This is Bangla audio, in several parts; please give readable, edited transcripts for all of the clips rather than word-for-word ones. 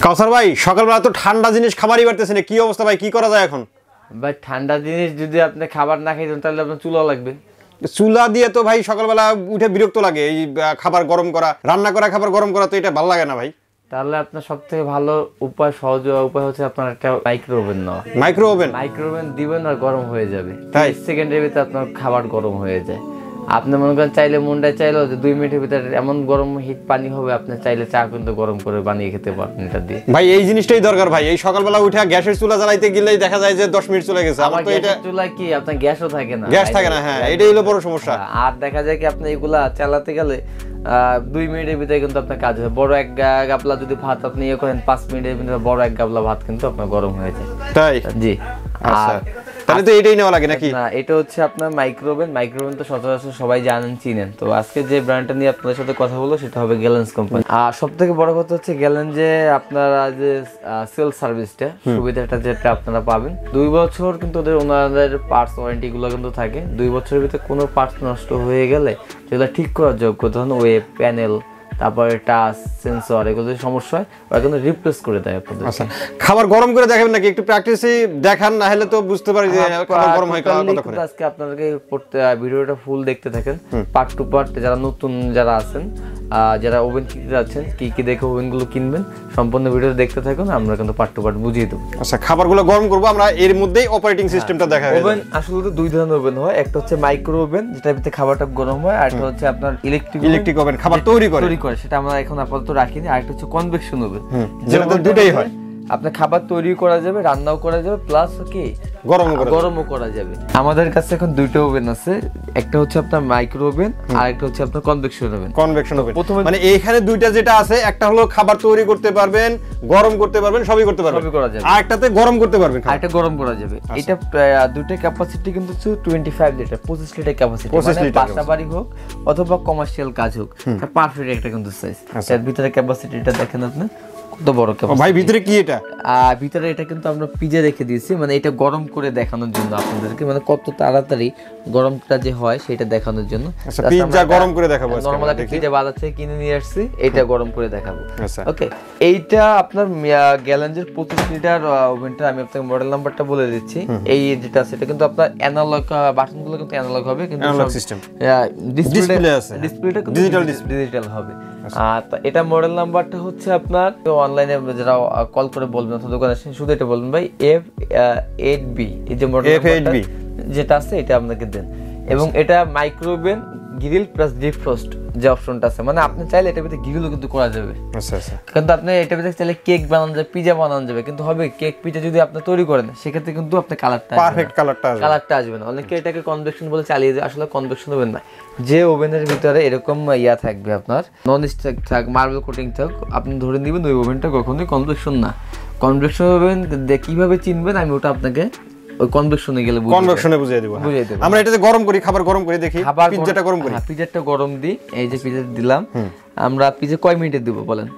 কাউসার ভাই সকালবেলা তো ঠান্ডা জিনিস খাবারই পারতেছেন, কি অবস্থা ভাই, কি করা যায় এখন? ভাই ঠান্ডা জিনিস যদি আপনি খাবার না খাইতেন তাহলে আপনার চুলা লাগবে। চুলা দিয়ে তো ভাই সকালবেলা উঠে বিরক্ত লাগে, এই খাবার গরম করা, রান্না করা খাবার গরম করা, তো এটা ভালো লাগে না ভাই। তাহলে আপনার সবথেকে ভালো উপায়, সহজ উপায় হচ্ছে আপনার একটা মাইক্রো ওভেন নেওয়া। মাইক্রো ওভেন দিবেন আর গরম হয়ে যাবে, 30 সেকেন্ডের ভিতরে আপনার খাবার গরম হয়ে যায়। আপনি মনে করেন চাইলে মুন্ডায় চাইলেও যে 2 মিনিটের ভিতরে এমন গরম হিট পানি হবে, আপনি চাইলে চা কিন্তু গরম করে বানিয়ে খেতে পারবেন এটা দিয়ে। ভাই এই জিনিসটাই দরকার ভাই, এই সকালবেলা উঠে গ্যাসের চুলা জ্বালাইতে গেলেই দেখা যায় যে 10 মিনিট চলে গেছে। আমার তো এটা চুলা কি আপনার গ্যাসও থাকে না, গ্যাস থাকে না। হ্যাঁ, এটাই হলো বড় সমস্যা। আর দেখা যায় কি আপনি এগুলা চালাতে গেলে 2 মিনিটের ভিতরে কিন্তু আপনার কাজ হয়। বড় এক গাবলা যদি ভাত আপনি ইয়ে করেন 5 মিনিটের ভিতরে বড় এক গাবলা ভাত কিন্তু আপনার গরম হয়ে যায়। তাই? জি। আচ্ছা, তাহলে তো এটাই নেওয়া লাগে নাকি? না, এটা হচ্ছে আপনার মাইক্রো ওভেন তো সচরাচর সবাই জানেন চিনেন। তো আজকে যে ব্র্যান্ডটা নিয়ে আপনাদের সাথে কথা বলবো সেটা হবে গ্যালেন্স কোম্পানি। আর সবথেকে বড় কথা হচ্ছে গ্যালেন যে আপনারা যে সেল সার্ভিসটা সুবিধাটা যেটা আপনারা পাবেন, 2 বছর কিন্তু ওনাদের পার্টস ওয়ারেন্টি গুলো কিন্তু থাকে। 2 বছরের ভিতরে কোনো পার্টস নষ্ট হয়ে গেলে যেগুলো ঠিক করার যোগ্য, ধরুন ওয়েব প্যানেল, তারপরে টাচ সেন্সর, এগুলো যদি সমস্যা হয় ওরা কিন্তু রিপ্লেস করে দেয় আপনাদের। আচ্ছা, খাবার গরম করে দেখাবেন নাকি? একটু প্র্যাকটিসই দেখান, না হলে তো বুঝতে পারি যে খাবার গরম হয় কতক্ষণে। আজকে আপনাদেরকে ভিডিওটা ফুল দেখতে থাকেন, পার্ট টু পার্ট। যারা নতুন যারা আছেন, যারা ওভেন কিনতে যাচ্ছেন, কি কি দেখে ওভেনগুলো কিনবেন, সম্পূর্ণ ভিডিও দেখতে থাকুন, আমরা কিন্তু পার্ট টু পার্ট বুঝিয়ে দেবো। আচ্ছা, খাবারগুলো গরম করব আমরা, এর মধ্যেই অপারেটিং সিস্টেমটা দেখাবো। ওভেন আসলে তো 2 ধরনের ওভেন হয়, একটা হচ্ছে মাইক্রো ওভেন যেটার ভিতরে খাবারটা গরম হয়, আর একটা হচ্ছে আপনার ইলেকট্রিক ওভেন খাবার তৈরি করে, সেটা আমরা এখন আপাতত রাখিনি। আর একটা হচ্ছে কনভেকশন ওভেন, যেটা দুটোই হয়। আপনার খাবার তৈরি করা যাবে, রান্নাও করা যাবে, প্লাস কি গরমও করা যাবে। আমাদের কাছে এখন 2টা ওভেন আছে, একটা হচ্ছে আপনার মাইক্রো ওভেন আর একটা হচ্ছে আপনার কনভেকশন ওভেন। মানে এইখানে 2টা যেটা আছে, একটা হলো খাবার তৈরি করতে পারবেন, গরম করতে পারবেন, সবই করতে পারবেন, সবই করা যাবে। আর একটাতে গরম করতে পারবেন, আর একটা গরম করা যাবে। এটা 2টা ক্যাপাসিটি কিন্তু 25 লিটার, 25 লিটার ক্যাপাসিটি, মানে বাসা বাড়ি হোক অথবা কমার্শিয়াল কাজ হোক, পারফেক্ট একটা কিন্তু সাইজ। এর ভিতরে ক্যাপাসিটিটা দেখেন আপনি কত বড় ক্যাপাসিটি। ভাই ভিতরে কি এটা? ভিতরে এটা কিন্তু আমরা পিজে রেখে দিয়েছি, মানে এটা গরম করে দেখানোর জন্য আপনাদেরকে, মানে কত তাড়াতাড়ি গরমটা যে হয় সেটা দেখানোর জন্য। আচ্ছা, পিজা গরম করে দেখাবো আজকে। নরমাল একটা পিজা বাজার থেকে কিনে নিয়ে আসছি, এটা গরম করে দেখাবো। ওকে, এইটা আপনার গ্যালেঞ্জের 25 লিটার ওভেনটা, আমি আপনাকে মডেল নাম্বারটা বলে দিচ্ছি। এই যেটা আছে এটা কিন্তু আপনার অ্যানালগ, বাটনগুলো কিন্তু অ্যানালগ হবে, কিন্তু অ্যানালগ সিস্টেম, ডিসপ্লেটা ডিজিটাল হবে। এটা মডেল নাম্বারটা হচ্ছে আপনার, অনলাইনে যারা কল করে বলবেন অথবা দোকানে আসেন শুধু এটা বলবেন ভাই F8B, এই যে মডেল নাম্বারটা যেটা আছে এটা আপনাকে দেন। এবং এটা micro oven grill plus defrost যে অপশনটা আছে, মানে আপনি চাইলে এটার ভিতরে গ্রিলও কিন্তু করা যাবে। আচ্ছা আচ্ছা, কিন্তু আপনি এটার ভিতরে চাইলে কেক বানানো যাবে, পিজা বানানো যাবে, কিন্তু হবে কেক পিজা যদি আপনি তৈরি করেন সেক্ষেত্রে কিন্তু আপনি পারফেক্ট কালারটা আসবে না। অনেকে এটাকে কনভেকশন বলে চালিয়ে যায়, আসলে কনভেকশন ওভেন না। যে ওভেনের ভিতরে এরকম ইয়া থাকবে আপনার, নন স্টিক থাক, মার্বেল কোটিং থাক, আপনি ধরে নেবেন ওই ওভেনটা কখনোই কনভেকশন না। কনভেকশন ওভেন কিভাবে চিনবেন আমি ওটা আপনাকে ওই কনভেকশনে গেলে বুঝিয়ে দেব। আমরা এটাতে গরম করি, খাবার গরম করে দেখি, পিজ্জাটা গরম করি। পিজ্জাটা গরম দিই, এই যে পিজ্জা দিলাম, আমরা পিজ্জা কয় মিনিটে দিব বলেন?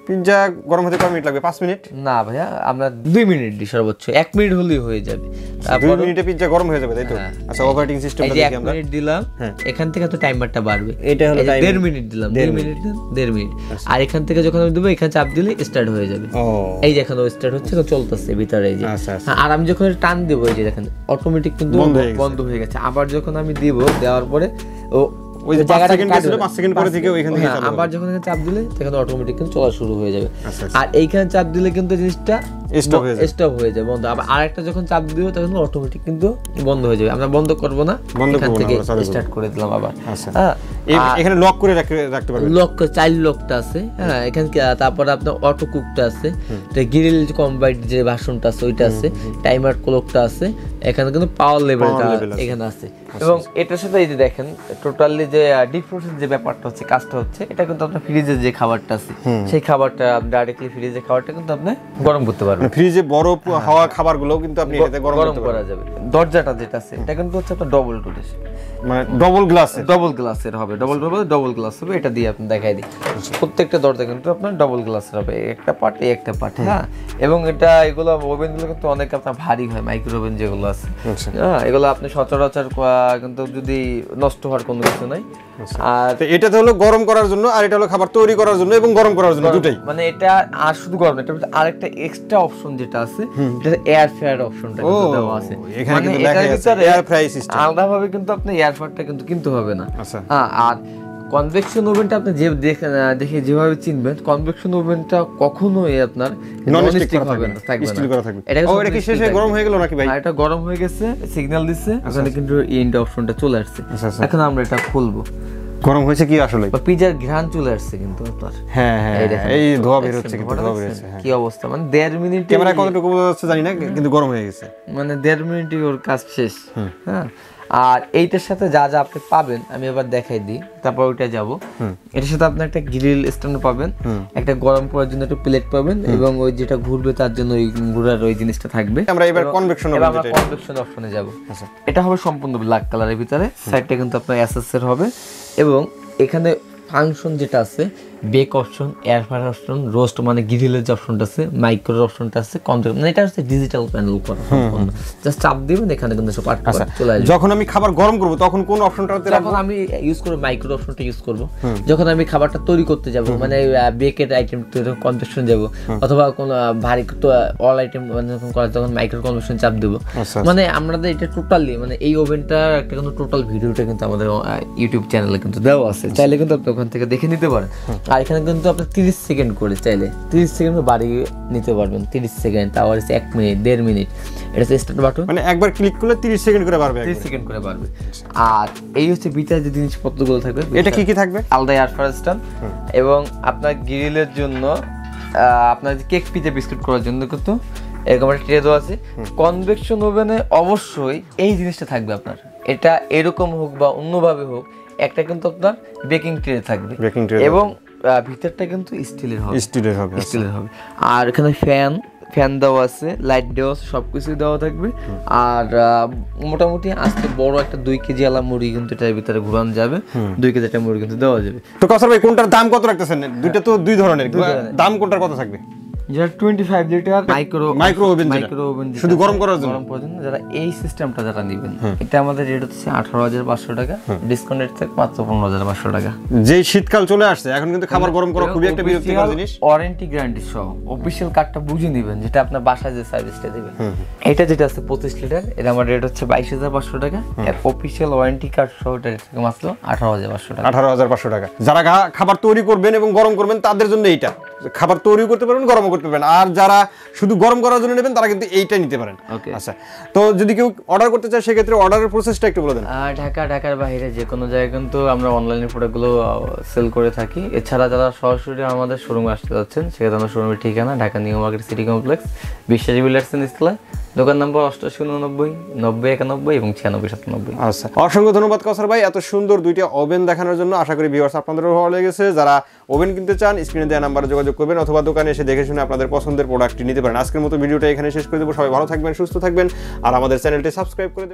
পিজ্জা গরম হতে কয় মিনিট লাগবে? 5 মিনিট? না ভাইয়া, আমরা 2 মিনিট দিই সর্বোচ্চ, 1 মিনিট হলেই হয়ে যাবে। 2 মিনিটে পিজ্জা গরম হয়ে যাবে, তাই তো? আচ্ছা, অপারেটিং সিস্টেমটা দেখি আমরা। 1 মিনিট দিলাম, এখান থেকে তো টাইমারটা বাড়বে। এটা হলো টাইম, 1.5 মিনিট দিলাম, 2 মিনিট দেন, 1.5 মিনিট। আর এখান থেকে যখন আমি দেব, এখানে চাপ দিলে স্টার্ট হয়ে যাবে। এই যে এখানে স্টার্ট হচ্ছে, চলতেছে ভিতরে, এই যে। আর আমি যখন টান দেব, এই যে দেখেন অটোমেটিক কিন্তু বন্ধ হয়ে গেছে। আবার যখন আমি দিব, দেওয়ার পরে ওই যে 5 সেকেন্ড ছিল, 5 সেকেন্ড পরে থেকে ওইখান থেকে চাপ, আবার যখন চাপ দিলে তখন অটোমেটিক কিন্তু চলা শুরু হয়ে যাবে। আর এইখানে চাপ দিলে কিন্তু জিনিসটা স্টপ হয়ে যাবে, বন্ধ। আবার আরেকটা যখন চাপ দিব তখন অটোমেটিক কিন্তু বন্ধ হয়ে যাবে। আমরা বন্ধ করব না, এখান থেকে স্টার্ট করে দিলাম আবার। হ্যাঁ, এখানে লক করে রাখতে পারবেন, লক চাইল্ড লকটা আছে। হ্যাঁ, এখানে তারপরে আপনার অটো কুকটা আছে, গ্রিল কম্বাইট যে ভার্সনটা আছে ওইটা আছে, টাইমার ক্লকটা আছে, এখানে কিন্তু পাওয়ার লেভেলটা এখানে আছে। এবং এটার সাথে এই যে দেখেন টোটালি যে ডিফ্রস্টের যে ব্যাপারটা হচ্ছে, কাজটা হচ্ছে, এটা কিন্তু আপনার ফ্রিজের যে খাবারটা আছে সেই খাবারটা ডাইরেক্টলি ফ্রিজের খাবারটা কিন্তু আপনি গরম করতে পারবেন। ফ্রিজে বরফ হওয়া খাবারগুলো কিন্তু আপনি এটাতে গরম করা যাবে। দরজাটা যেটা আছে এটা কিন্তু হচ্ছে আপনার ডবল ডোরের, মানে ডবল গ্লাসের হবে, ডবল গ্লাস হবে। এটা দিয়ে আপনি দেখাই দিই, প্রত্যেকটা দরজা কিন্তু আপনার ডবল গ্লাসের হবে, একটা পার্ট একটা পার্ট। হ্যাঁ, এবং এগুলো ওভেনগুলো কিন্তু অনেক আপনার ভারী হয়, মাইক্রো ওভেন যেগুলো আছে। হ্যাঁ, এগুলো আপনি সচরাচর কিন্তু যদি নষ্ট হওয়ার কোনো কিছু নাই। আর এটা তো হলো গরম করার জন্য, আর এটা হলো খাবার তৈরি করার জন্য এবং গরম করার জন্য, দুটোই। মানে এটা আর শুধু গরম না, এটা আরেকটা এক্সট্রা অপশন যেটা আছে, এটা এয়ার ফ্রায়ার অপশনটা কিন্তু দেওয়া আছে। এখানে কিন্তু লেখা আছে এয়ার ফ্রাই সিস্টেম। আলাদাভাবে কিন্তু আপনি এয়ার ফ্রায়ারটা কিন্তু কিনতে হবে না। হ্যাঁ, আর কনভেকশন ওভেনটা আপনি যে দেখে যেভাবে চিনবেন, কনভেকশন ওভেনটা কখনোই আপনার ননস্টিক হবে না, স্টিল করা থাকবে। এটা কি শেষে গরম হয়ে গেল নাকি ভাই? এটা গরম হয়ে গেছে, সিগন্যাল দিচ্ছে, ওখানে কিন্তু এন্ড অপশনটা চলে আসছে। এখন আমরা এটা খুলবো। গরম হয়েছে কি আসলে? পিজার ঘ্রাণ চলে আসছে কিন্তু আপনার। হ্যাঁ, এই ধোয়া বের হচ্ছে, কিন্তু ধোয়া বের হচ্ছে। কি অবস্থা, মানে 1.5 মিনিট ক্যামেরা কতটুকু বোঝা যাচ্ছে জানি না, কিন্তু গরম হয়ে গেছে, মানে 1.5 মিনিটে ওর কাজ শেষ। হ্যাঁ, আর এইটার সাথে যা যা আপনি পাবেন আমি এবার দেখাই দিই, তারপর ওইটা যাব। এটার সাথে আপনি একটা গ্রিল স্ট্যান্ড পাবেন, একটা গরম করার জন্য একটা প্লেট পাবেন, এবং ওই যেটা ঘুরবে তার জন্য ওই ঘোরার ওই জিনিসটা থাকবে। আমরা এবার কনভেকশন অপশনে যাব। এটা হবে সম্পূর্ণ ব্ল্যাক কালারের ভিতরে, সাইডটা কিন্তু আপনার এসএস এর হবে, এবং এখানে ফাংশন যেটা আছে, bake option, air fryer option, roast মানে গ্রিলের যে অপশনটা আছে, মাইক্রোর অপশনটা আছে, মানে এটা হচ্ছে ডিজিটাল প্যানেল করা সম্পূর্ণ। জাস্ট চাপ দিবেন, এখানে কিন্তু সব পার্ট চলে আসবে। যখন আমি খাবার গরম করব তখন কোন অপশনটাতে রাখবো? যখন আমি ইউজ করব মাইক্রো অপশনটা ইউজ করব, যখন আমি খাবারটা তৈরি করতে যাব, মানে বেকের আইটেম তৈরি কনভেকশন যাব, অথবা কোন ভারী অল আইটেম মানে যখন করা, তখন মাইক্রো কনভেকশন চাপ দেব। মানে আমাদের এটা টোটালি, মানে এই ওভেনটা একটা কিন্তু টোটাল ভিডিওটা কিন্তু আমাদের ইউটিউব চ্যানেলে কিন্তু দেওয়া আছে, চাইলে কিন্তু আপনি ওখান থেকে দেখে নিতে পারেন। আর এখানে কিন্তু আপনি 30 সেকেন্ড করে চাইলে 30 সেকেন্ড বাড়িয়ে নিতে পারবেন, 30 সেকেন্ড, তারপর 1 মিনিট, 1.5 মিনিট। এটা হচ্ছে স্টার্ট বাটন, মানে একবার ক্লিক করলে 30 সেকেন্ড করে বাড়বে, 30 সেকেন্ড করে বাড়বে। আর এই হচ্ছে ভিতরে যে জিনিসপত্রগুলো থাকবে, এটা কি কি থাকবে? আলাদা এয়ার ফ্রায়ার স্ট্যান্ড, এবং আপনার গ্রিলের জন্য আপনার কেক পিজা বিস্কুট করার জন্য কিন্তু এরকম একটা ট্রে দেওয়া আছে। কনভেকশন ওভেনে অবশ্যই এই জিনিসটা থাকবে আপনার, এটা এরকম হোক বা অন্যভাবে হোক, একটা কিন্তু আপনার বেকিং ট্রে থাকবে, এবং ভিতরটা কিন্তু স্টিলের হবে। আর এখানে ফ্যান দেওয়া আছে, লাইট দেওয়া আছে, সবকিছু দেওয়া থাকবে। আর মোটামুটি আজকে বড় একটা 2 কেজি আলা মুড়ি কিন্তু এটার ভিতরে ঘুরানো যাবে, 2 কেজি একটা মুড়ি কিন্তু দেওয়া যাবে। তো কাসার ভাই, কোনটার দাম কত রাখতেছেন? দুইটা তো দুই ধরনের, দাম কোনটার কত থাকবে? যেটা 25 লিটার মাইক্রো ওভেন, শুধু গরম করার জন্য, যারা এই সিস্টেমটা যারা নেবেন, এটা আমাদের রেট হচ্ছে 18,500 টাকা, ডিসকাউন্ট রেট থাকে মাত্র 15,500 টাকা। যে শীতকাল চলে আসছে, এখন কিন্তু খাবার গরম করা খুবই একটা বিরক্তিকর জিনিস। ওয়ারেন্টি গ্যারান্টি সহ অফিশিয়াল কার্ডটা বুঝে নেবেন, যেটা আপনার বাসায় যে সার্ভিসটা দিবেন। এটা যেটা আছে 25 লিটার, এটা আমার রেট হচ্ছে 22,500 টাকা, আর অফিশিয়াল ওয়ারেন্টি কার্ড সহ এটা রেট থাকে মাত্র 18,500 টাকা। 18,500 টাকা। যারা খাবার তৈরি করবেন এবং গরম করবেন তাদের জন্য এইটা, খাবার তৈরি করতে পারবেন, গরম করতে পারবেন। আর যারা শুধু গরম করার জন্য নেবেন তারা কিন্তু এইটা নিতে পারেন। আচ্ছা, তো যদি কেউ অর্ডার করতে চায় সেক্ষেত্রে অর্ডারের প্রসেসটা একটু বলে দেন। ঢাকার বাইরে যে কোনো জায়গায় কিন্তু আমরা অনলাইনে প্রোডাক্টগুলো সেল করে থাকি। এছাড়া যারা সরাসরি আমাদের শোরুমে আসতে যাচ্ছেন, সেক্ষেত্রে আমাদের শোরুমের ঠিকানা Dhaka new market city complex, বিশ্বাসী বিল্ডার্স ইস্তালা, দোকান নম্বর 8899 9091 এবং 9697। আচ্ছা, অসংখ্য ধন্যবাদ কাউসার ভাই এত সুন্দর দুইটা ওভেন দেখানোর জন্য। আশা করি ভিউয়ার্স আপনাদেরও ভালো লেগেছে। যারা ওভেন কিনতে চান স্ক্রিনে দেওয়া নাম্বারে যোগাযোগ করবেন, অথবা দোকানে এসে দেখে শুনে আপনাদের পছন্দের প্রোডাক্টটি নিতে পারেন। আজকের মতো ভিডিওটা এখানে শেষ করে দেবো। সবাই ভালো থাকবেন, সুস্থ থাকবেন, আর আমাদের চ্যানেলটি সাবস্ক্রাইব করে দেবেন।